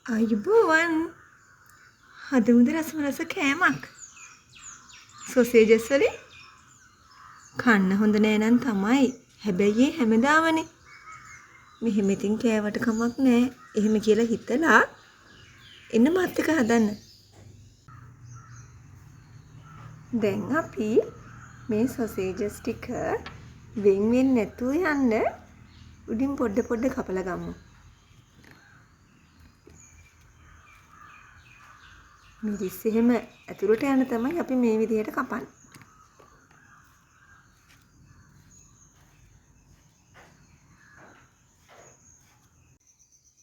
අයුබෝවන් හදමුද රසම රස කෑමක් සොසේජස් වලින් කන්න හොඳ නෑ නම් තමයි. හැබැයි ඒ හැමදාමනේ. මෙහෙම ඉතින් කෑවට කමක් නෑ. එහෙම කියලා හිතලා එන්න මාත් එක්ක හදන්න. දැන් අපි මේ සොසේජස් ටික වෙන් වෙන්නේ නැතුව යන්න උඩින් පොඩ කපලා ගමු. මිරිස් එහෙම ඇතුළට යන තමයි අපි මේ විදිහට කපන්නේ.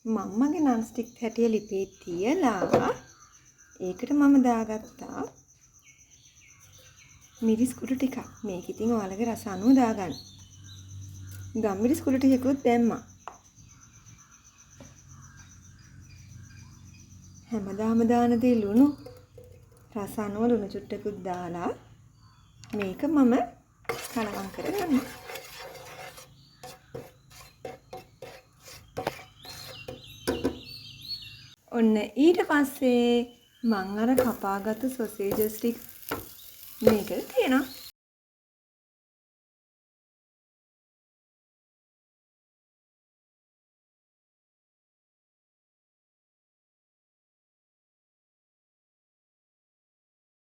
මම්මගේ නන් ස්ටික් හැටිය ලිපේ තියලා ඒකට මම දාගත්තා මිරිස් කුඩු ටිකක්. මේක ඉතින් ඔයාලගේ රස අනුව දාගන්න. ගම්මිරිස් කුඩු ටිකකුත් දැම්මා. හැමදාම දාන දේ ලුණු රස අනුව ලුණු චුට්ටකුත් දාලා මේක මම කලවම් කරගන්නවා. ඔන්න ඊට පස්සේ මං අර කපාගත්තු සොසේජස් ටික මේකට තියනවා.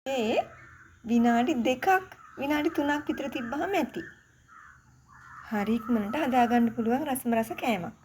ඒ විනාඩි 2ක් විනාඩි 3ක් විතර තිබ්බහම ඇති. හරි ඉක්මනට හදාගන්න පුළුවන් රසම රස කෑමක්.